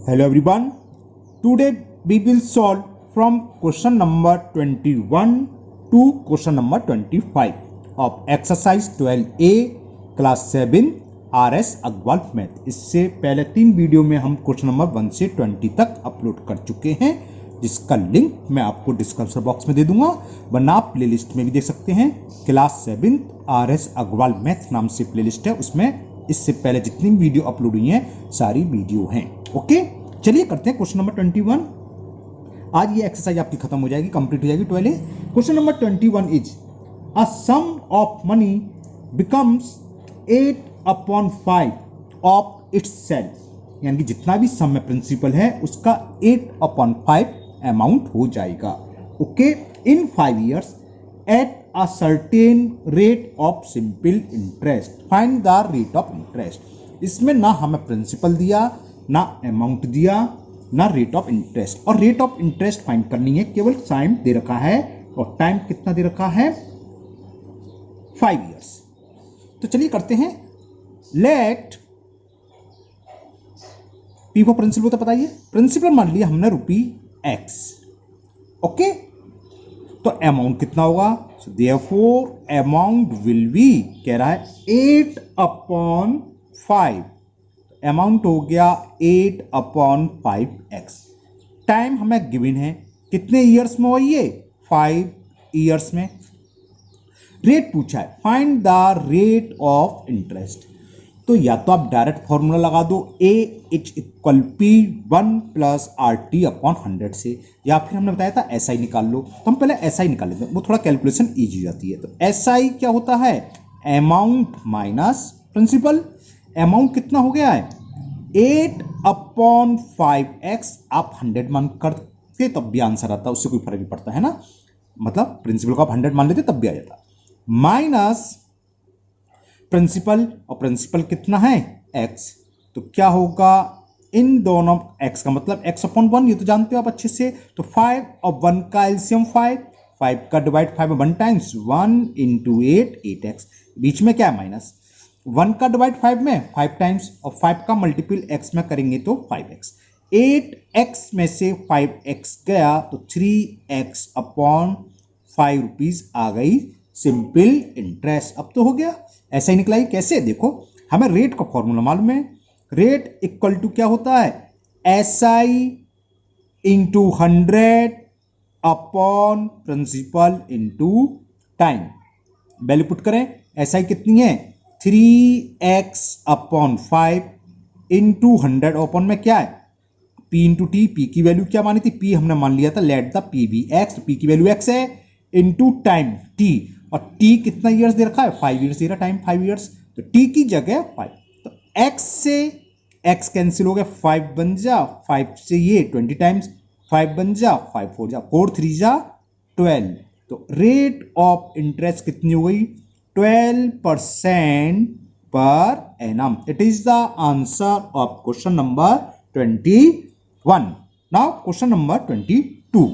Hello everyone. Today we will solve from question number 21 to question number 25 of exercise 12A class 7 RS Agarwal math. इससे पहले 3 video में हम question number 1 से 20 तक upload कर चुके हैं, जिसका लिंक मैं आपको डिस्क्रिप्शन बॉक्स में दे दूंगा, वरना आप प्लेलिस्ट में भी देख सकते हैं। क्लास 7 RS अग्रवाल मैथ नाम से प्लेलिस्ट है, उसमें इससे पहले जितनी वीडियो अपलोड हुई हैं सारी वीडियो हैं। ओके, चलिए करते हैं क्वेश्चन नंबर 21। आज ये एक्सरसाइज आपकी खत्म हो जाएगी, कंप्लीट हो जाएगी 12। Question number 21 is a sum of money becomes 8/5 of itself, यानी कि जितना भी सम में प्रिंसिपल है उसका 8/5 अमाउंट हो जाएगा। Okay, in 5 years at a certain rate of simple interest, find the rate of interest। इसमें ना हमें प्रिंसिपल दिया, ना अमाउंट दिया, ना रेट ऑफ इंटरेस्ट, और रेट ऑफ इंटरेस्ट फाइंड करनी है। केवल टाइम दे रखा है, और टाइम कितना दे रखा है 5 years। तो चलिए करते हैं। लेट पी को प्रिंसिपल तो बताइए, प्रिंसिपल मान लिया हमने ₹x। ओके, तो अमाउंट कितना होगा? So therefore amount will be, कह रहा है 8/5, अमाउंट हो गया 8/5x। टाइम हमें गिवन है, कितने ईयर्स में हो ये? 5 years में। रेट पूछा है, find the rate of interest. तो या तो आप डायरेक्ट फॉर्मूला लगा दो AH=P1 + RT/100 से, या फिर हमने बताया था SI निकाल लो। तो हम पहले SI निकाल लेते हैं, वो थोड़ा कैलकुलेशन ईजी हो जाती है। तो SI क्या होता है? Amount minus principal. अमाउंट कितना हो गया है? 8/5x। आप 100 मान करते तब भी आंसर आता, उससे कोई फर्क नहीं पड़ता है ना, मतलब प्रिंसिपल को आप 100 मान लेते तब भी आ जाता। माइनस प्रिंसिपल, और प्रिंसिपल कितना है? x। तो क्या होगा इन दोनों? x का मतलब x/1, ये तो जानते हो आप अच्छे से। तो 5 और 1 का एलसीएम 5 का डिवाइड 5 में 1 टाइम्स 1 × 8x। बीच में क्या है? माइनस। 1 का डिवाइड 5 में 5 टाइम्स, और 5 का मल्टीपल x में करेंगे तो 5x। 8x में से 5x गया तो 3x/5 रुपीज आ गई सिंपल इंटरेस्ट। अब तो हो गया। ऐसा ही निकला ही कैसे? देखो, हमें रेट का फॉर्मूला मालूम है। रेट इक्वल टू क्या होता है? SI × 100 upon principal into time. Value put करें, SI कितनी है? 3x/5 इंटू 100 अपॉन में क्या है? P × T। P की वैल्यू क्या मानी थी? P हमने मान लिया था let the P be x, तो P की वैल्यू x है, इंटू टाइम T, और T कितना ईयर्स दे रखा है? 5 years दे रहा, टाइम 5 years। तो T की जगह 5, तो X से X कैंसिल हो गया, 5 बन जा, 5 से ये 20 टाइम्स, 5 बन जा, 5 4 जा, 4 3 जा 12। तो रेट ऑफ इंटरेस्ट कितनी हो गई? 12% per annum. It is the answer of question number 21। Now question number 22।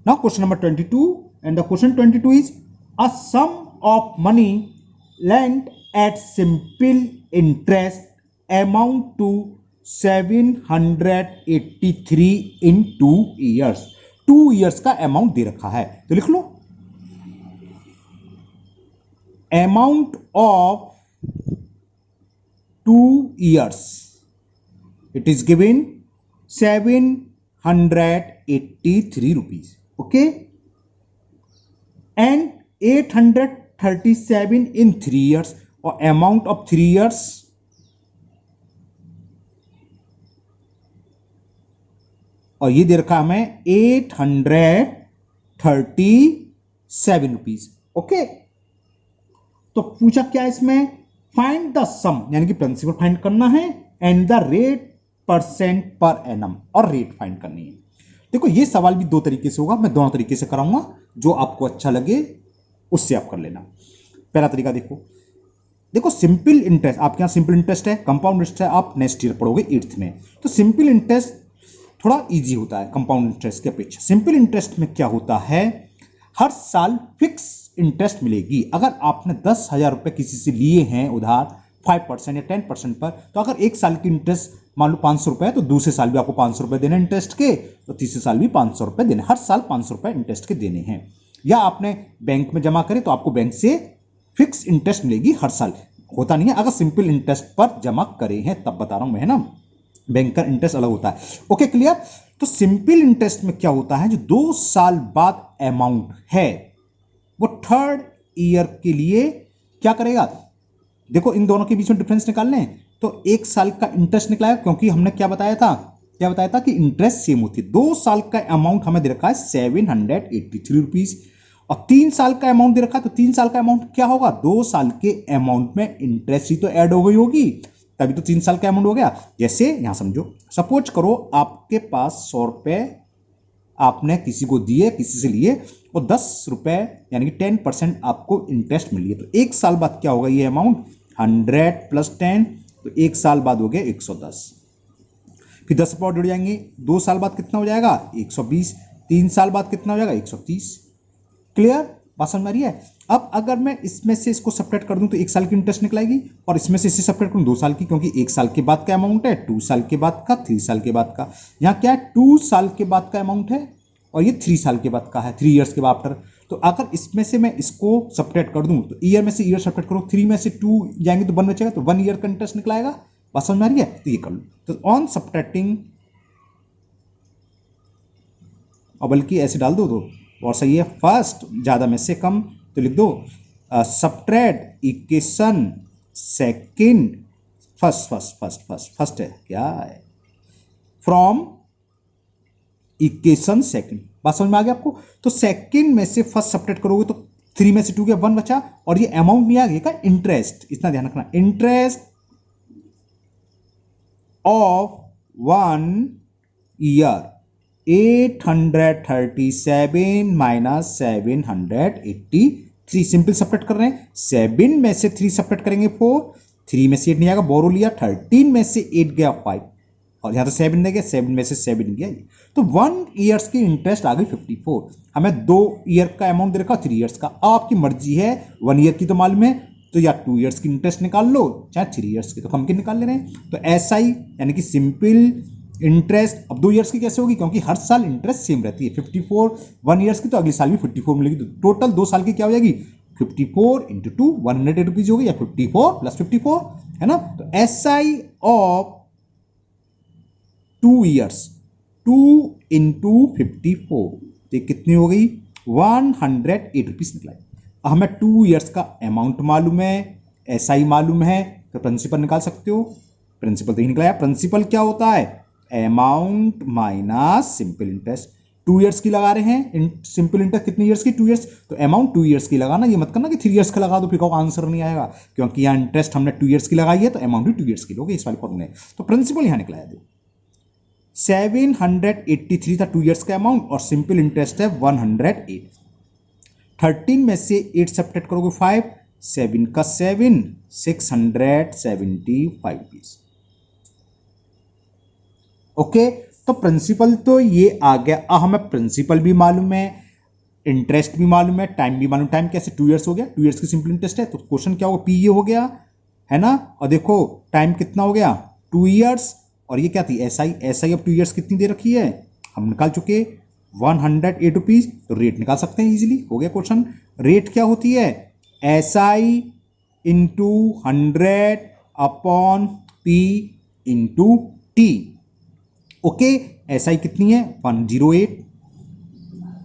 Now question number 22, and the question 22 is a sum of money lent at simple interest amount to 783 in 2 years। 2 years का amount दे रखा है, तो लिख लो amount of 2 years, it is given 783 rupees। okay, and 837 in 3 years, or amount of 3 years और ये दे रखा हमें 837 rupees. Okay, तो पूछा क्या इसमें? फाइंड द सम, यानी कि प्रिंसिपल फाइंड करना है, and the rate % per annum, और रेट फाइंड करनी है। देखो, ये सवाल भी 2 तरीके से होगा, मैं दोनों तरीके से कराऊंगा, जो आपको अच्छा लगे उससे आप कर लेना। पहला तरीका देखो सिंपल इंटरेस्ट, आपके यहाँ सिंपल इंटरेस्ट है, कंपाउंड इंटरेस्ट है, आप नेक्स्ट ईयर पढ़ोगे 8th में। तो सिंपल इंटरेस्ट थोड़ा इजी होता है कंपाउंड इंटरेस्ट के अपेक्षा। सिंपल इंटरेस्ट में क्या होता है? हर साल फिक्स इंटरेस्ट मिलेगी। अगर आपने 10,000 रुपये किसी से लिए हैं उधार, 5% या 10% पर, तो अगर एक साल की इंटरेस्ट मान लो 500 रुपए है, तो दूसरे साल भी आपको 500 रुपए देने इंटरेस्ट के, तो तीसरे साल भी 500 रुपए देने, हर साल 500 रुपए इंटरेस्ट के देने हैं। या आपने बैंक में जमा करे तो आपको बैंक से फिक्स इंटरेस्ट मिलेगी हर साल, होता नहीं है अगर सिंपल इंटरेस्ट पर जमा करे हैं, तब बता रहा हूं मैं, है ना, बैंक का इंटरेस्ट अलग होता है। Okay clear. तो सिंपल इंटरेस्ट में क्या होता है, जो 2 साल बाद अमाउंट है वो थर्ड ईयर के लिए क्या करेगा, देखो इन दोनों के बीच में डिफरेंस निकालने हैं, तो 1 साल का इंटरेस्ट निकलाएगा, क्योंकि हमने क्या बताया था कि इंटरेस्ट सेम होती है। 2 साल का अमाउंट हमें दे रखा है 783 रुपीज, और 3 साल का अमाउंट दे रखा है, तो 3 साल का अमाउंट क्या होगा, 2 साल के अमाउंट में इंटरेस्ट ही तो ऐड हो गई होगी, तभी तो 3 साल का अमाउंट हो गया। जैसे यहां समझो, सपोज करो आपके पास 100 रुपए आपने किसी को दिए, किसी से लिए, और 10 रुपए यानी कि 10% आपको इंटरेस्ट मिली है, तो 1 साल बाद क्या होगा ये अमाउंट, 100 + 10, तो 1 साल बाद हो गया 110, फिर 10 रुपये और जुड़ जाएंगे, 2 साल बाद कितना हो जाएगा 120, 3 साल बाद कितना हो जाएगा 130। क्लियर, बात समझ में आ रही है। अब अगर मैं इसमें से इसको सब्ट्रैक्ट कर दूं तो 1 साल की इंटरेस्ट निकलेगी, और इसमें से इसे सब्ट्रैक्ट करूं 2 साल की, क्योंकि 1 साल के बाद का अमाउंट है, 2 साल के बाद का, 3 साल के बाद का। यहाँ क्या है, 2 साल के बाद का अमाउंट है और ये 3 साल के बाद का है, 3 ईयर्स के बाद आफ्टर। तो अगर इसमें से मैं इसको सब्ट्रैक्ट कर दूं तो ईयर में से ईयर सब्ट्रैक्ट करो, 3 में से 2 जाएंगे तो 1 बचेगा, तो 1 ईयर का इंटरेस्ट निकलाएगा। बात समझ में आ रही है, तो ये कर लो। तो ऑन सब्ट्रैक्टिंग, और बल्कि ऐसे डाल दो तो और सही है, फर्स्ट ज्यादा में से कम, तो लिख दो सब्ट्रैक्ट इक्वेशन सेकंड, फर्स्ट है क्या है, फ्रॉम इक्वेशन सेकंड। बात समझ में आ गया आपको। तो सेकंड में से फर्स्ट सब्ट्रैक्ट करोगे तो 3 में से 2 गया, 1 बचा, और ये अमाउंट नहीं आ गया इंटरेस्ट, इतना ध्यान रखना, interest of 1 year 837 minus 783, simple subtract कर रहे हैं, 7 में से 3 सब्ट्रैक्ट करेंगे 4, 3 में से 8 नहीं आएगा, बोरो लिया, 13 में से 8 गया 5, और यहां तो 7 नहीं गया, 7 में से 7 गया, तो 1 ईयर्स की इंटरेस्ट आ गई 54। हमें 2 ईयर का अमाउंट दे रखा, 3 ईयर्स का, आपकी मर्जी है, 1 ईयर की तो मालूम है, तो या 2 ईयर्स की इंटरेस्ट निकाल लो, चाहे 3 ईयर्स की, तो हम की निकाल ले रहे हैं। तो ऐसा ही यानी कि सिंपल इंटरेस्ट, अब 2 ईयर्स की कैसे होगी, क्योंकि हर साल इंटरेस्ट सेम रहती है, 54, 1 ईयर्स की तो अगले साल भी 54 मिलेगी, तो टोटल 2 साल की क्या हो जाएगी 54 × 2 108 रुपीज होगी, या 54 + 54, है ना। तो SI ऑफ 2 ईयर्स 2 × 54, तो कितनी हो गई 108 रुपीज निकला। हमें 2 ईयर्स का अमाउंट मालूम है, SI मालूम है, तो प्रिंसिपल निकाल सकते हो। प्रिंसिपल तो ही निकला है। प्रिंसिपल क्या होता है, amount minus simple interest. 2 years की लगा रहे हैं, सिंपल इंटरेस्ट कितने ईयर्स की, 2 ईयर्स, तो अमाउंट 2 ईयर्स की लगाना, ये मत करना कि 3 ईयर्स का लगा दो फिर कहो आंसर नहीं आएगा, क्योंकि यहाँ इंटरेस्ट हमने 2 ईयर्स की लगाई है, तो अमाउंट भी 2 ईयर्स की लोगे, इस वाले फॉर्मूले। तो प्रिंसिपल यहाँ निकलाया दो, 783 था 2 ईयर्स का अमाउंट, और सिंपल इंटरेस्ट है 108। 13 में से 8 सब्ट्रैक्ट करोगे 5, 7 का 7, 675 पीस। ओके, तो प्रिंसिपल तो ये आ गया। अब हमें प्रिंसिपल भी मालूम है, इंटरेस्ट भी मालूम है, टाइम भी मालूम। टाइम कैसे, 2 ईयर्स हो गया, 2 ईयर्स की सिंपल इंटरेस्ट है, तो क्वेश्चन क्या होगा, पी ये हो गया, है ना। और देखो टाइम कितना हो गया 2 ईयर्स, और ये क्या थी SI अब 2 ईयर्स कितनी दे रखी है हम निकाल चुके 108 रुपीज, तो रेट निकाल सकते हैं इजीली, हो गया क्वेश्चन। रेट क्या होती है, SI × 100 upon P × T। Okay, SI कितनी है 108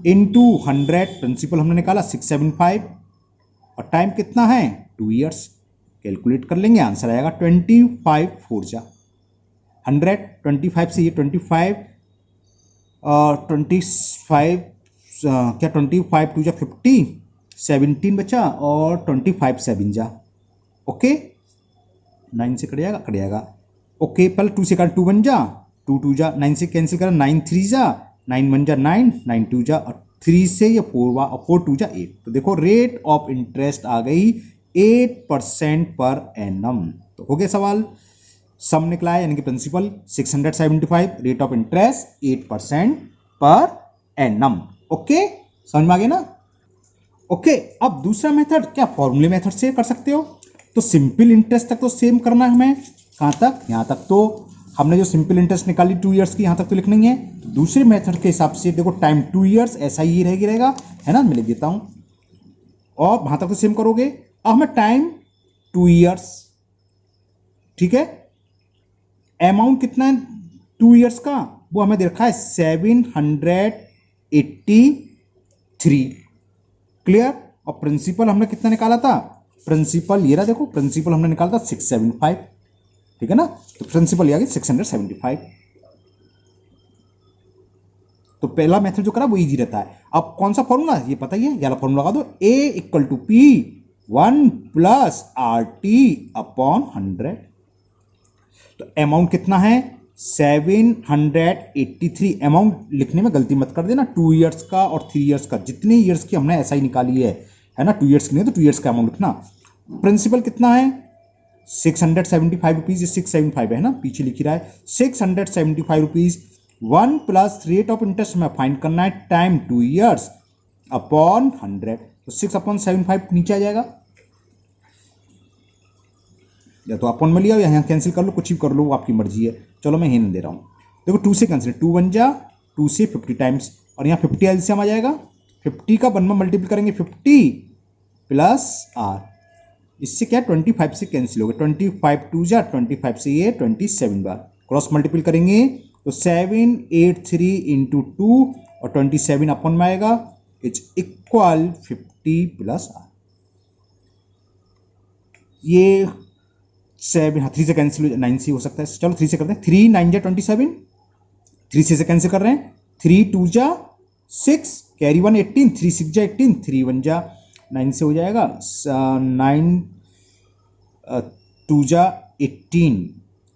× 100, प्रिंसिपल हमने निकाला 675, और टाइम कितना है 2 ईयर्स, कैलकुलेट कर लेंगे, आंसर आएगा 25 4 जा 100, 25 से ये 25 क्या 25 2 जा 50, 17 बचा, और 25 7 जा, ओके 9 से कट जाएगा, ओके पहले 2 से काट, 2 1 जा, 2 2 जा, 9 से कैंसिल करा, 9 3 जा, 9 1 जा 9, 9 2 जा, और 3 से ये 4 वा, और 4 2 जा 8। तो देखो रेट ऑफ इंटरेस्ट आ गई 8% पर एनम। तो हो गया सवाल, सम निकला है, यानी कि principal 675, rate of interest 8% per annum. Okay, समझ में आ गया ना। ओके, अब दूसरा मेथड क्या फॉर्मूले मेथड से कर सकते हो। तो सिंपल इंटरेस्ट तक तो सेम करना है हमें, कहाँ तक, यहाँ तक। तो हमने जो सिंपल इंटरेस्ट निकाली 2 ईयर्स की, यहाँ तक तो लिखना ही है। तो दूसरे मेथड के हिसाब से देखो टाइम 2 ईयर्स ऐसा ही रहेगा, है ना, मैं लिख देता हूँ, और वहाँ तक तो सेम करोगे। अब हमें टाइम 2 ईयर्स, ठीक है, अमाउंट कितना है 2 ईयर्स का, वो हमें दे रखा है 783। क्लियर। और प्रिंसिपल हमने कितना निकाला था, प्रिंसिपल ये रहा, देखो प्रिंसिपल हमने निकाला था 675, ठीक है ना। तो प्रिंसिपल ये आ गई 675। तो पहला मेथड जो करा वो इजी रहता है। अब कौन सा फॉर्मूला, ये पता ही है, ये वाला फॉर्मूला लगा दो, A equal to P 1 plus RT upon 100। तो अमाउंट कितना है 783। अमाउंट लिखने में गलती मत कर देना, 2 ईयर्स का और 3 ईयर्स का, जितने ईयर्स की हमने ऐसा ही निकाली है ना, 2 ईयर्स की नहीं तो 2 ईयर्स का अमाउंट लिखना। प्रिंसिपल कितना है 675 रुपीज, 675 है ना, पीछे लिख रहा है 675 rupees. 1 plus rate of interest हमें फाइंड करना है टाइम 2 ईयर्स अपॉन 100। तो 6/75 नीचे आ जाएगा, या तो अपन में लिया या यहाँ कैंसिल कर लो, कुछ भी कर लो, आपकी मर्जी है। चलो मैं नहीं दे रहा हूँ, देखो 2 से कैंसिल, 2 1 जा 2 से 50 टाइम्स, और यहाँ 50 एलसीएम आ जाएगा, 50 का 1 में मल्टीपल करेंगे 50 प्लस R, इससे क्या 25 से कैंसिल हो गया, 25 2 जा 25 से ये 27 बार क्रॉस मल्टीपल करेंगे तो 783 इंटू 2 और 27 अपन में आएगा, इट्स इक्वल 50 प्लस R। ये 7 3 से कैंसिल 9 से हो सकता है, चलो 3 से करते हैं, 3 9 जा 27, 3 से कैंसिल कर रहे हैं, 3 2 जा 6 कैरी 1 18, 3 6 जा 18, 3 1 जा 9 से हो जाएगा, 9 2 जा 18,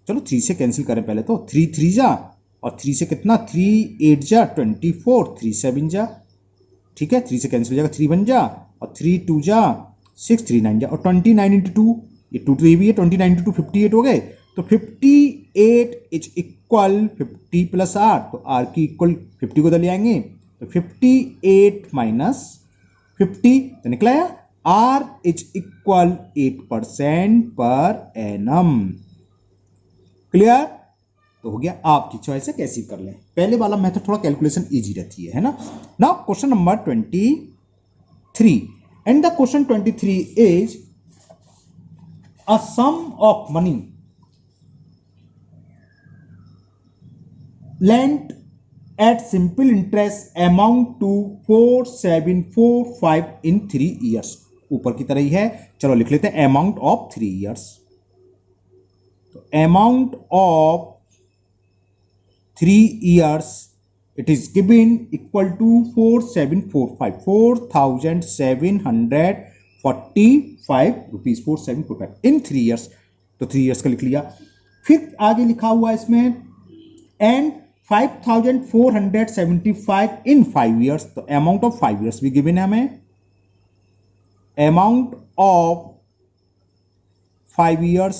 चलो 3 से कैंसिल करें पहले तो, 3 3 जा और 3 से कितना 3 8 जा 24, 3 7 जा, ठीक है, 3 से कैंसिल हो जाएगा, 3 1 जा और 3 2 जा 6, 3 9 जा और 29 इंटू 2, ये 2 तो ये भी है, 29 इंटू 2 58 हो गए, तो 58 इज इक्वल 50 प्लस R, तो R की इक्वल 50 को ले आएंगे तो 58 माइनस 50 तो निकला है R is equal 8% per annum. Clear. तो हो गया, आपकी चॉइस है कैसे कर लें, पहले वाला मेथड थोड़ा कैलकुलेशन इजी रहती है ना। Now question number 23 and the question 23 is a sum of money lent at simple interest amount to 4745 in 3 years, ऊपर की तरह ही है, चलो लिख लेते हैं अमाउंट ऑफ 3 years। तो amount of 3 years it is given equal to 4745 4745 rupees 4745 in 3 years, तो 3 years का लिख लिया। फिर आगे लिखा हुआ है इसमें एंड 5475 इन 5 years, तो अमाउंट ऑफ 5 years भी गिवन है हमें, amount of 5 years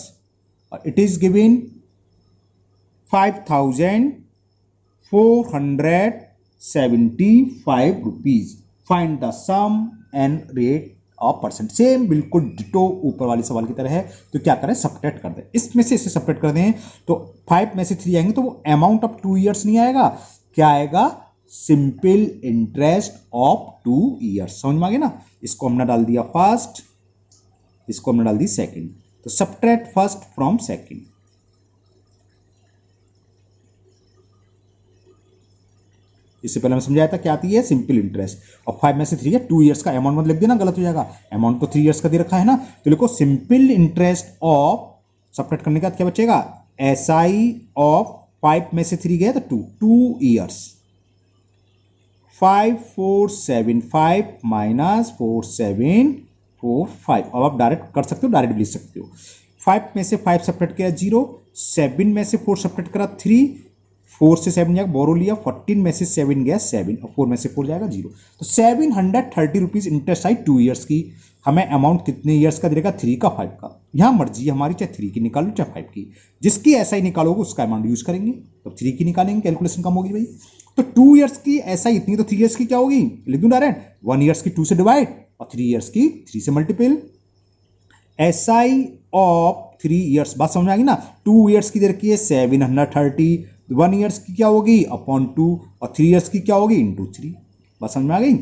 it is given 5475 rupees. Find the sum and rate of percent, same बिल्कुल डिटो ऊपर वाले सवाल की तरह है। तो क्या करें, सब्ट्रैक्ट कर दें, इसमें से इसे सब्ट्रैक्ट कर दें तो 5 में से 3 आएंगे, तो वो अमाउंट ऑफ 2 years नहीं आएगा, क्या आएगा, सिंपल इंटरेस्ट ऑफ 2 years। समझ में आ गया ना। इसको हमने डाल दिया फर्स्ट, इसको हमने डाल दी सेकेंड, तो सब्ट्रैक्ट फर्स्ट फ्रॉम सेकेंड। इससे पहले मैं समझाया था क्या आती है, सिंपल इंटरेस्ट, और 5 में से 3 है, 2 years का अमाउंट मत लिख देना, गलत हो जाएगा, अमाउंट तो 3 years का दे रखा है ना, तो लिखो सिंपल इंटरेस्ट ऑफ, सब्ट्रैक्ट करने के बाद क्या बचेगा, SI ऑफ 5 में से 3 गया तो 2 years, 5475 माइनस 4745, अब आप डायरेक्ट कर सकते हो, डायरेक्ट लिख सकते हो। 5 में से 5 सब्ट्रैक्ट किया 0, 7 में से 4 सब्ट्रैक्ट करा 3, 4 से 7 जाएगा, बोरो लिया, 14 में से 7 गया 7 और 4 में से 4 जाएगा 0, तो 730 रुपीज इंटरेस्ट आई 2 years की। हमें अमाउंट कितने ईयर्स का देगा, 3 का 5 का, यहाँ मर्जी है हमारी, चाहे 3 की निकालो चाहे 5 की, जिसकी ऐसा ही निकालोगे उसका अमाउंट यूज करेंगे, तो 3 की निकालेंगे, कैलकुलेशन कम होगी भाई। तो 2 years की ऐसा ही इतनी, तो 3 years की क्या होगी, लिख दूं डायरेक्ट, 1 years की 2 से डिवाइड और 3 years की 3 से मल्टीपल, SI ऑफ 3 ईयर्स, बात समझ में आ गई ना। 2 ईयर्स की दे रखी है 730, 1 ईयर्स की क्या होगी अपॉन 2 और 3 ईयर्स की क्या होगी इंटू 3। बात समझ में आ गई।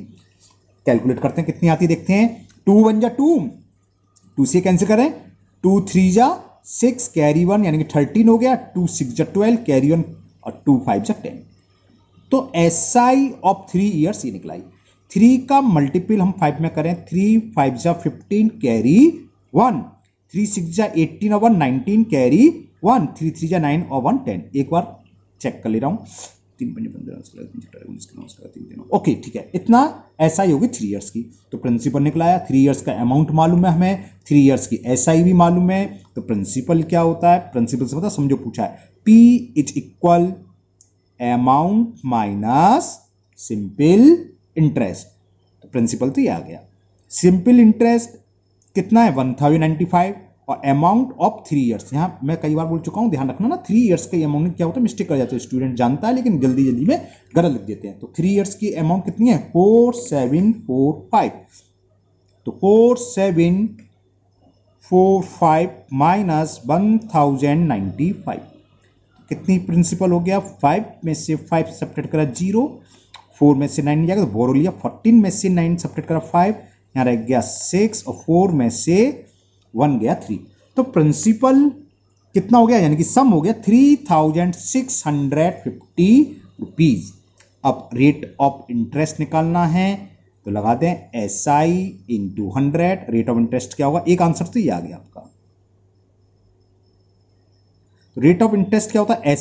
कैलकुलेट करते हैं कितनी आती देखते हैं। 2 1 जा 2, 2 से कैंसिल करें, 2 3 जा 6 कैरी 1 यानी कि 13 हो गया, 2 6 जा 12 कैरी 1 और 2 5 जा 10। तो SI ऑफ 3 ईयर्स ये निकलाई। 3 का मल्टीपल हम 5 में करें, 3 5 जा 15 कैरी 1, 3 6 जा 18 और 1 19 कैरी 1, 3 3 जा 9 और 1 10। एक बार चेक कर ले रहा हूं, 3 5 15 ओके ठीक है, इतना SI होगी 3 ईयर्स की। तो प्रिंसिपल निकला आया, 3 ईयर्स का अमाउंट मालूम है हमें, 3 ईयर्स की SI भी मालूम है। तो प्रिंसिपल क्या होता है, प्रिंसिपल से पता समझो पूछा है, P is equal amount minus simple interest. तो प्रिंसिपल तो ये आ गया। सिंपल इंटरेस्ट कितना है 1095 और अमाउंट ऑफ 3 ईयर्स। यहां मैं कई बार बोल चुका हूं, ध्यान रखना ना, 3 ईयर्स का अमाउंट क्या होता है, मिस्टेक कर जाते हैं स्टूडेंट, जानता है लेकिन जल्दी जल्दी में गलत लिख देते हैं। तो 3 ईयर्स की अमाउंट कितनी है 4745। तो 4745 माइनस 1095 कितनी प्रिंसिपल हो गया, 5 में से 5 सब्ट्रैक्ट करा 0, 4 में से 9 नहीं जाएगा तो बोरो लिया, 14 में से 9 सब्ट्रैक्ट करा 5, यहाँ रह गया 6 और 4 में से 1 गया 3। तो प्रिंसिपल कितना हो गया, यानी कि सम हो गया 3650 रुपीज। अब रेट ऑफ इंटरेस्ट निकालना है तो लगा दें SI into 100, rate of interest क्या होगा, एक आंसर तो ये आ गया आपका। तो रेट ऑफ इंटरेस्ट क्या होता है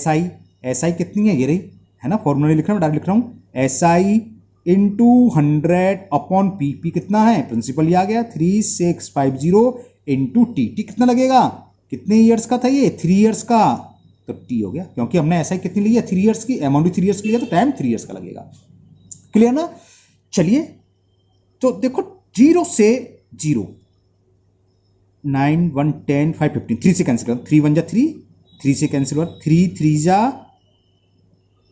SI कितनी है ये रही है ना, फॉर्मूला लिख रहा हूं, डायरेक्ट लिख रहा हूं, SI इंटू 100 अपॉन PP कितना है, प्रिंसिपल ये आ गया 3650 इंटू T कितना लगेगा, कितने ईयर्स का था ये 3 ईयर्स का, तो T हो गया, क्योंकि हमने SI कितनी ली है 3 ईयर्स की, अमाउंट भी 3 ईयर्स की लिया तो टाइम 3 ईयर्स का लगेगा। क्लियर ना। चलिए तो देखो 0 से 0, 9 1 10 5 15, 3 से कैंसिल करो, 3 1 जा 3, 3 से कैंसिल हुआ, 3 3 जा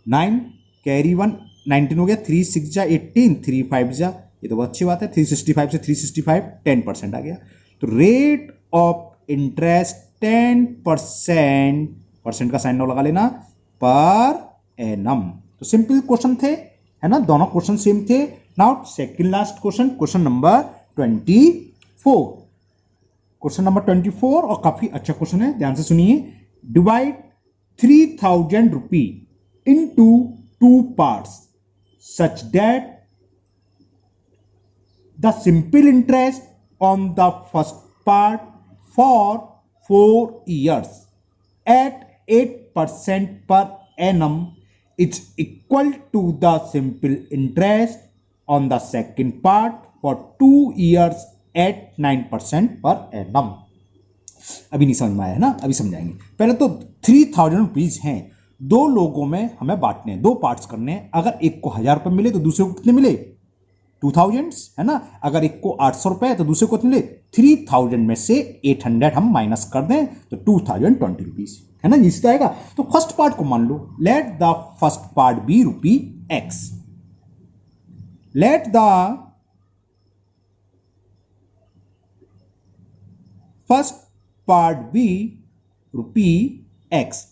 9 कैरी 1 19 हो गया, 3 6 जा 18, 3 5 जा, ये तो बहुत अच्छी बात है, 365 से 365 10% आ गया। तो रेट ऑफ इंटरेस्ट 10%, परसेंट का साइन नौ लगा लेना, पर एनम। तो सिंपल क्वेश्चन थे है ना, दोनों क्वेश्चन सेम थे। Now second last question, question number 24। Question number 24 और काफी अच्छा क्वेश्चन है, ध्यान से सुनिए। Divide 3000 rupee into 2 parts such that the simple interest on the first part for 4 years at 8% per annum is equal to the simple interest on the second part for 2 years at 9% per annum। अभी नहीं समझ में आया है ना, अभी समझाएंगे। पहले तो 3000 रुपीज हैं, 2 लोगों में हमें बांटने हैं, 2 पार्ट्स करने हैं। अगर एक को 1000 रुपए मिले तो दूसरे को कितने मिले 2000 है ना। अगर एक को 800 रुपए तो दूसरे को मिले 3000 में से 800 हम माइनस कर दें तो 2020 रुपीज है ना, जिससे आएगा। तो फर्स्ट पार्ट को मान लो, let the first part be rupee x, let the first part be rupee x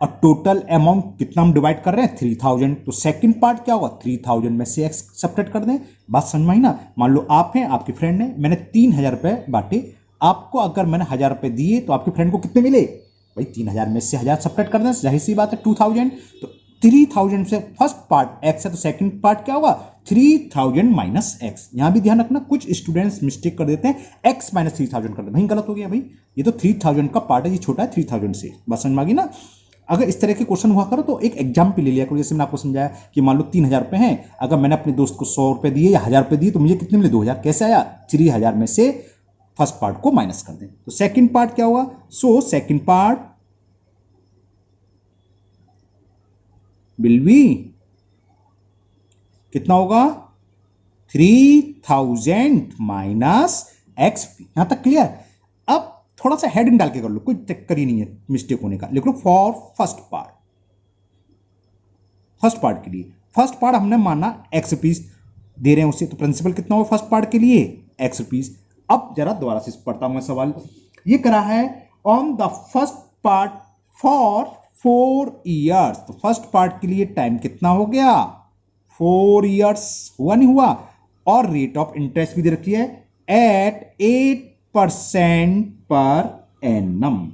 और टोटल अमाउंट कितना हम डिवाइड कर रहे हैं 3000। तो सेकंड पार्ट क्या होगा 3000 में से x सब्ट्रैक्ट कर दें। बात समझ में आई ना। मान लो आप हैं, आपके फ्रेंड है, मैंने 3000 रुपए बांटे, आपको अगर मैंने 1000 रुपए दिए तो आपके फ्रेंड को कितने मिले भाई 3000 में से 1000 सब्ट्रैक्ट कर दें, जाहिर सी बात है 2000। तो 3000 से फर्स्ट पार्ट x है तो सेकंड पार्ट क्या होगा 3000 माइनस एक्स। यहां भी ध्यान रखना, कुछ स्टूडेंट्स मिस्टेक कर देते हैं x माइनस 3000 कर देते हैं, भाई गलत हो गया भाई, ये तो 3000 का पार्ट है, ये छोटा है 3000 से। बात समझ में आ गई ना। अगर इस तरह के क्वेश्चन हुआ करो तो एक एग्जाम्पल ले लिया करो, जैसे मैंने आपको समझाया कि मान लो 3000 रुपए हैं, अगर मैंने अपने दोस्त को 100 रुपए दिए या 1000 रुपए दिए तो मुझे कितने मिले 2000। कैसे आया 3000 में से फर्स्ट पार्ट को माइनस कर दें तो सेकंड पार्ट क्या होगा। So second part will be कितना होगा 3000 माइनस एक्स। यहां तक क्लियर। अब थोड़ा सा हेडिंग डाल के कर लो, कोई चक्कर ही नहीं है मिस्टेक होने का। लिख लो for first part, first part के लिए, फर्स्ट पार्ट हमने माना x रुपीज दे रहे हैं उसे, तो प्रिंसिपल कितना होगा फर्स्ट पार्ट के लिए x रुपीज। अब जरा दोबारा से पढ़ता हूं मैं सवाल। ये करा है on the first part for 4 years. तो फर्स्ट पार्ट के लिए टाइम कितना हो गया 4 ईयर्स, हुआ नहीं हुआ, और रेट ऑफ इंटरेस्ट भी दे रखी है एट 8% पर एनम।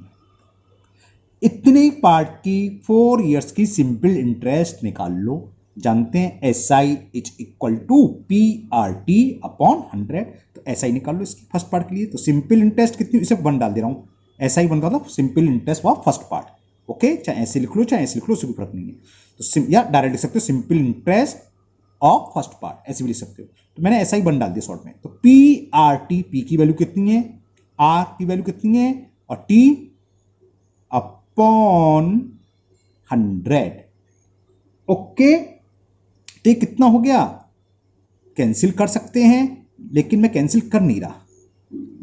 इतने पार्ट की 4 ईयर्स की सिंपल इंटरेस्ट निकाल लो। जानते हैं S I is equal to P R T upon 100। तो एस आई निकाल लो इसकी फर्स्ट पार्ट के लिए। तो सिंपल इंटरेस्ट कितनी, इसे 1 डाल दे रहा हूं, एस आई 1 का मतलब सिंपल इंटरेस्ट हुआ फर्स्ट पार्ट। ओके, चाहे ऐसे लिख लो चाहे ऐसे लिख लो, उससे कोई फर्क नहीं है। तो या डायरेक्ट लिख सकते हो simple interest of first part, ऐसे भी लिख सकते हो। तो मैंने एस आई 1 डाल दिया शॉर्ट में। तो पी आर टी, पी की वैल्यू कितनी है, आर की वैल्यू कितनी है, और टी अपॉन 100। ओके, तो कितना हो गया, कैंसिल कर सकते हैं, लेकिन मैं कैंसिल कर नहीं रहा,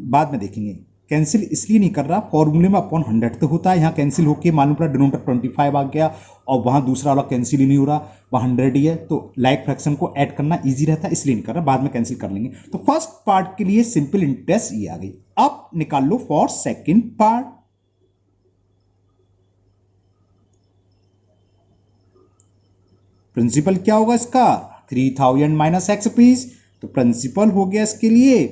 बाद में देखेंगे। कैंसिल इसलिए नहीं कर रहा, फॉर्मूले में अपॉन 100 तो होता है, यहाँ कैंसिल होके मालूम पड़ा डिनोमिनेटर 25 आ गया, और वहां दूसरा वाला कैंसिल ही नहीं हो रहा, वहां 100 ही है। तो लाइक फ्रैक्शन को ऐड करना इजी रहता है, इसलिए नहीं कर रहा, बाद में कैंसिल कर लेंगे। तो फर्स्ट पार्ट के लिए सिंपल इंटरेस्ट ये आ गई। अब निकाल लो फॉर सेकेंड पार्ट। प्रिंसिपल क्या होगा इसका 3000 माइनस एक्स रुपीज। तो प्रिंसिपल हो गया इसके लिए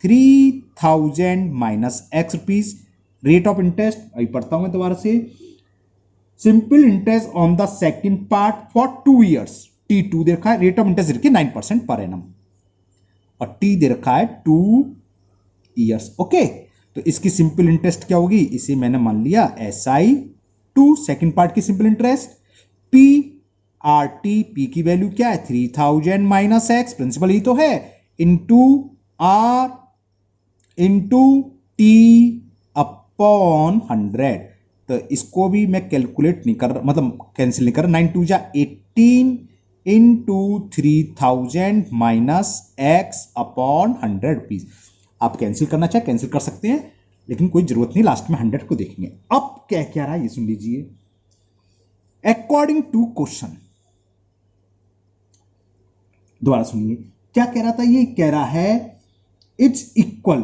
3000 minus x rupees. Rate of interest अभी पढ़ता हूं मैं दोबारा से। Simple interest on the second part for 2 years, T2 दे रखा है, रेट ऑफ इंटरेस्ट दे रखी है 9% पर एनम, और T दे रखा है 2 ईयर्स। ओके, तो इसकी सिंपल इंटरेस्ट क्या होगी, इसे मैंने मान लिया SI2 सेकंड पार्ट की simple interest. P R T, P की वैल्यू क्या है 3000 माइनस एक्स, प्रिंसिपल ही तो है, into R into T upon 100। तो इसको भी मैं कैलकुलेट नहीं कर रहा, मतलब कैंसिल नहीं कर रहा। 9 2 जा 18 into 3000 minus x upon 100 rupees. आप कैंसिल करना चाहे कैंसिल कर सकते हैं, लेकिन कोई जरूरत नहीं, लास्ट में 100 को देखेंगे। अब क्या रहा है ये सुन लीजिए। अकॉर्डिंग टू क्वेश्चन, दोबारा सुनिए क्या कह रहा था, ये कह रहा है इट्स इक्वल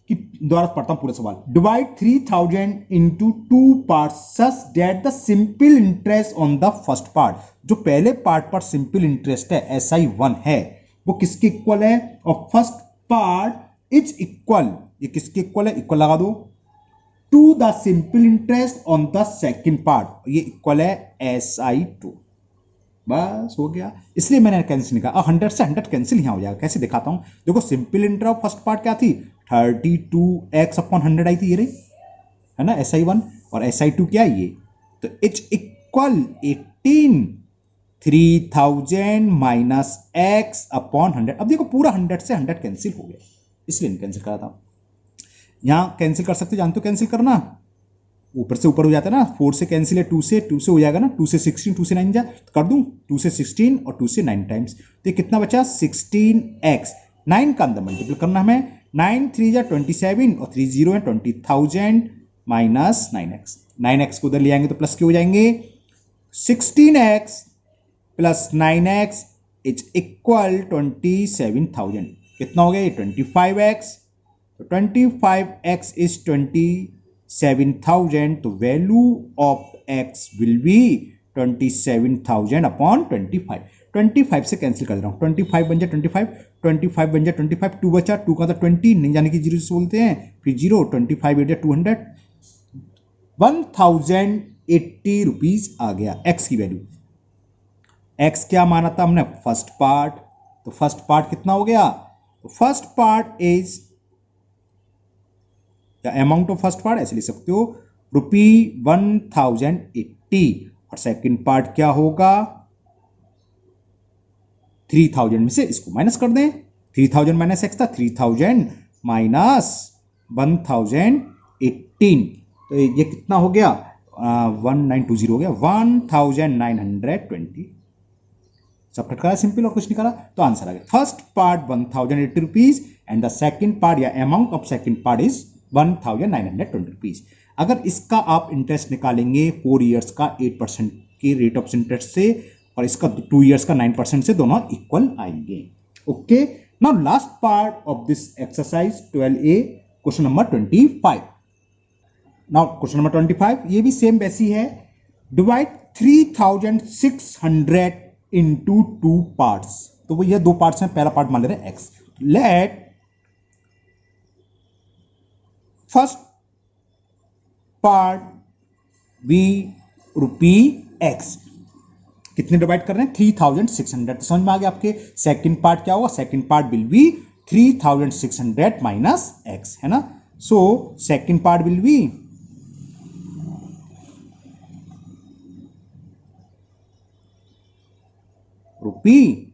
कि, दोबारा पढ़ता हूं पूरा सवाल। Divide 3000 into 2 part such that the simple interest on the first part. जो पहले पार्ट पर सिंपल इंटरेस्ट है SI1 है, वो किसके इक्वल है, और फर्स्ट पार्ट इज इक्वल, ये किसके इक्वल है, इक्वल लगा दो, to the simple interest on the second part, ये इक्वल है SI2। बस हो गया, इसलिए मैंने कैंसिल नहीं कहा। 100 से 100 कैंसिल यहां हो जाएगा। कैसे दिखाता हूं, देखो सिंपल इंटरेस्ट फर्स्ट पार्ट क्या थी 32x अपॉन 100 आई थी, ये रही है ना SI1, और SI2 क्या है ये, तो it's equal 18 3000 minus x upon 100। अब देखो पूरा 100 से 100 कैंसिल हो गया, इसलिए नहीं कैंसिल करा था। यहां कैंसिल कर सकते, जानते हो कैंसिल करना, ऊपर से ऊपर हो जाता है ना, 4 से कैंसिल है, 2 से हो जाएगा ना, 2 से 16, 2 से 9 जा, तो कर दूं 2 से 16 और 2 से 9 टाइम्स। तो कितना बचा 16x, 9 का अंदर मल्टीपल करना हमें, 9 3 जा 27 और 3 0 है 20,000 माइनस 9x। 9x को उधर ले आएंगे तो प्लस के हो जाएंगे, 16x plus 9x is equal 27,000। कितना हो गया ये 25x, तो 25x इज 27,000। तो value of x will be 27,000 upon 25। 25 से कैंसिल कर दे रहा हूं, 25 बन जाए 25, 25 बन जाए 25, 2 बचा, 2 का था 20, नहीं जाने की 0 से बोलते हैं, फिर 0, 25 8 200, 1080 रुपीज आ गया x की वैल्यू। x क्या माना था हमने, फर्स्ट पार्ट, तो फर्स्ट पार्ट कितना हो गया, तो first part is amount of first part ऐसे लिख सकते हो ₹1080, और सेकंड पार्ट क्या होगा 3000 में से इसको माइनस कर दें, 3000 माइनस एक्स था, 3000 माइनस 1018, तो ये कितना हो गया 1920 हो गया, 1920। सब कट करा सिंपल और कुछ नहीं करा, तो आंसर आ गया। First part 1080 rupees and the second part या amount of second part is 1920 rupees. अगर इसका आप इंटरेस्ट निकालेंगे 4 ईयर्स का 8% की रेट ऑफ इंटरेस्ट से, और इसका 2 ईयर्स का 9% से, दोनों इक्वल आएंगे। Okay, Now last part of this exercise 12A, question number 25. Now question number 25 ये भी सेम वैसी है. Divide 3600 into 2 parts. तो वो ये 2 पार्ट्स हैं. पहला पार्ट मान ले रहे हैं x. Let first part be rupee x. कितने डिवाइड कर रहे हैं? 3600. तो समझ में आ गया आपके. सेकंड पार्ट क्या होगा? Second part will be 3600 minus x, है ना. So second part will be rupee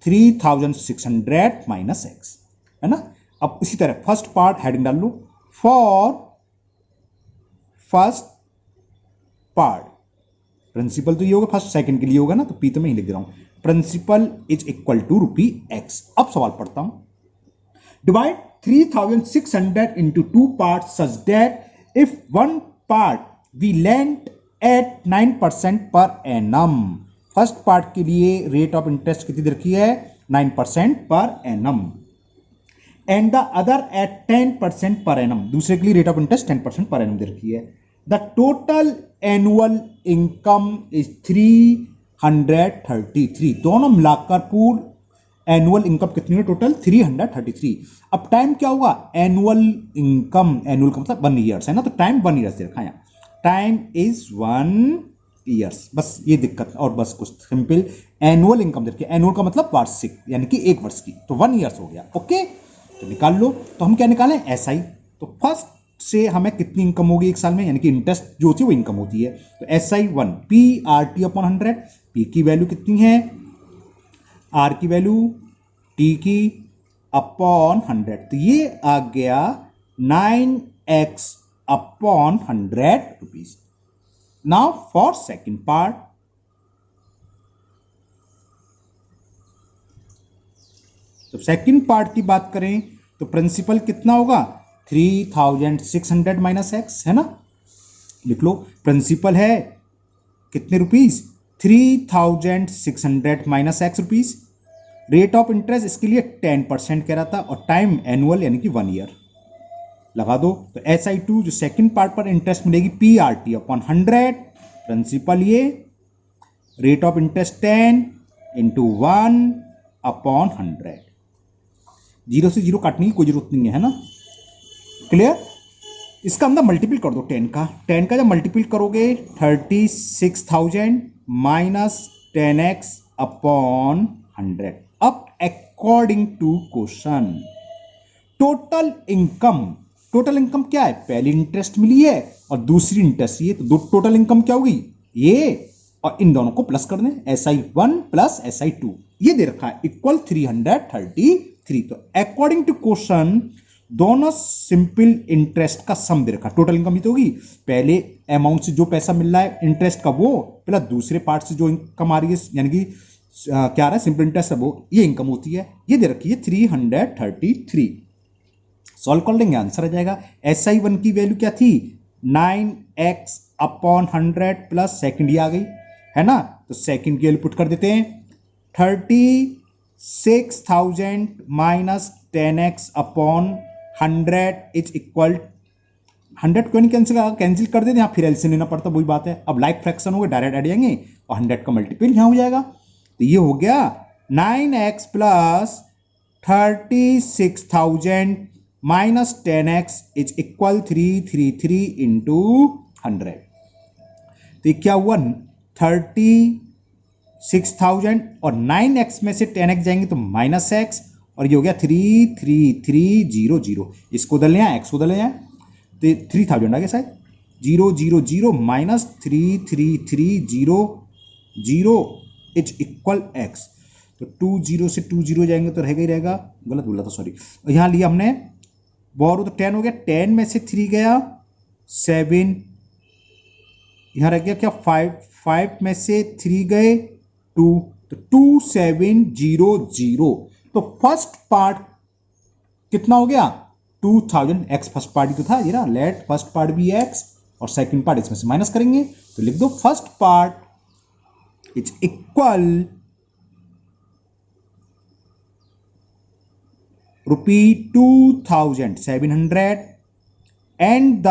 3600 minus x, है ना. अब इसी तरह फर्स्ट पार्ट हेडिंग डाल लो. फॉर फर्स्ट पार्ट प्रिंसिपल तो ये होगा, फर्स्ट सेकंड के लिए होगा ना, तो पी तो मैं ही लिख दे रहा हूं. Principal is equal to rupee X. अब सवाल पढ़ता हूं. Divide 3600 into 2 parts such that if one part we lend at 9% per annum. First part के लिए रेट ऑफ इंटरेस्ट कितनी दे रखी है? 9% per annum. And the other at 10% per annum. दूसरे के लिए rate of interest 10% per annum दे रखी है. The total annual income is 333. दोनों मिलाकर पूल एनुअल इनकम कितनी है? टोटल 333. अब टाइम क्या होगा? एनुअल इनकम, एनुअल का मतलब 1 ईयर्स है ना, तो टाइम 1 ईयर्स दे रखा है यहाँ. Time is 1 years. बस ये दिक्कत और बस कुछ सिंपल. एनुअल इनकम दे रखी है. एनुअल का मतलब वार्षिक, यानी कि 1 वर्ष की, तो 1 ईयर्स हो गया. ओके, तो निकाल लो. तो हम क्या निकालें? एसआई. तो फर्स्ट से हमें कितनी इनकम होगी एक साल में, यानी कि इंटरेस्ट जो होती है वो इनकम होती है. तो SI 1 P R T upon 100. P की वैल्यू कितनी है? आर की वैल्यू टी की अपॉन 100. तो ये आ गया 9x upon 100 rupees. Now for second part. तो सेकेंड पार्ट की बात करें तो प्रिंसिपल कितना होगा? 3600 माइनस एक्स, है ना. लिख लो. प्रिंसिपल है कितने rupees? 3600 minus x rupees. Rate of interest इसके लिए 10% कह रहा था, और टाइम एनुअल यानी कि 1 ईयर. लगा दो. तो SI2 जो सेकंड पार्ट पर इंटरेस्ट मिलेगी PRT अपॉन 100. प्रिंसिपल ये, rate of interest 10 into 1 upon 100. 0 से 0 काटने की कोई जरूरत नहीं है ना. क्लियर. इसका अंदर मल्टीपल कर दो 10 का. 10 का जब मल्टीपल करोगे 36,000 माइनस 10x अपॉन 100. अब according to question total income. Total income क्या है? पहली इंटरेस्ट मिली है और दूसरी इंटरेस्ट ये, तो दो टोटल इनकम क्या होगी? ये, और इन दोनों को प्लस कर दें. SI1 प्लस SI2 ये दे रखा है इक्वल 333. तो अकॉर्डिंग टू क्वेश्चन दोनों सिंपल इंटरेस्ट का सम दे रखा है. टोटल इनकम ही तो होगी. पहले अमाउंट से जो पैसा मिल रहा है इंटरेस्ट का वो, प्लस दूसरे पार्ट से जो इनकम आ रही है, यानी कि क्या आ रहा है सिंपल इंटरेस्ट है, वो ये इनकम होती है. ये दे रखी है 333. सॉल्व कर लेंगे, आंसर आ जाएगा. SI1 की वैल्यू क्या थी? 9x अपॉन 100 प्लस सेकंड, आ गई है ना. तो सेकंड की वैल्यू पुट कर देते हैं. 36,000 minus 10x upon 100 is equal 100 क्यों नहीं कैंसिल कर देते, यहाँ फिर एलसीएम लेना पड़ता, वही बात है. अब लाइक फ्रैक्शन हो गया, डायरेक्ट ऐड जाएंगे और 100 का मल्टीपल यहाँ हो जाएगा. तो ये हो गया 9x plus 36,000 minus 10x is equal 333 into 100. तो क्या हुआ? 36,000 और 9x में से 10x जाएंगे तो माइनस x, और ये हो गया 33300. इसको उधर ले आए, x उधर ले आए, तो 3000 आ गया शायद. 000 माइनस 33300 इज इक्वल x. तो 20 से 20 जाएंगे तो रहेगा ही रहेगा. गलत बोला था, सॉरी. यहाँ लिया हमने बोरो, तो 10 हो गया. 10 में से 3 गया 7, यहाँ रह गया क्या 5. 5 में से 3 गए 2, तो 2700. तो फर्स्ट पार्ट कितना हो गया? 2000. एक्स फर्स्ट पार्ट ही तो था ये ना. लेट फर्स्ट पार्ट भी एक्स और सेकंड पार्ट इसमें से माइनस करेंगे, तो लिख दो first part is equal ₹2700 and the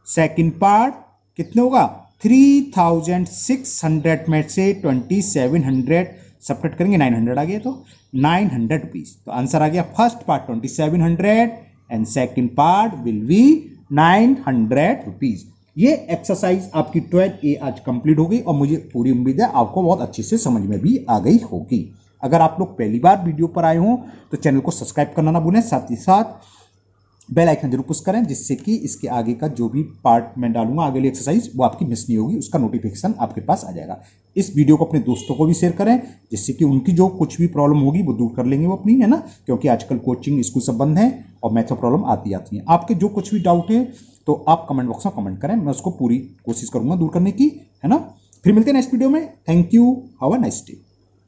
second part कितने होगा 3600 में से 2700 सब्ट्रैक्ट करेंगे 900 आ गया तो 900 रुपीज। तो आंसर आ गया first part 2700 and second part will be 900 rupees. ये एक्सरसाइज आपकी 12A आज कंप्लीट हो गई और मुझे पूरी उम्मीद है आपको बहुत अच्छे से समझ में भी आ गई होगी। अगर आप लोग पहली बार वीडियो पर आए हो तो चैनल को सब्सक्राइब करना ना भूलें, साथ ही साथ बेल आइकन जरूर पुश करें जिससे कि इसके आगे का जो भी पार्ट मैं डालूंगा आगे वाली एक्सरसाइज वो आपकी मिस नहीं होगी, उसका नोटिफिकेशन आपके पास आ जाएगा। इस वीडियो को अपने दोस्तों को भी शेयर करें जिससे कि उनकी जो कुछ भी प्रॉब्लम होगी वो दूर कर लेंगे वो अपनी, है ना, क्योंकि आजकल कोचिंग स्कूल सब बंद है और मैथ में प्रॉब्लम आती है। आपके जो कुछ भी डाउट है तो आप कमेंट बॉक्स में कमेंट करें, मैं उसको पूरी कोशिश करूंगा दूर करने की, है ना। फिर मिलते हैं नेक्स्ट वीडियो में। Thank you, have a nice day.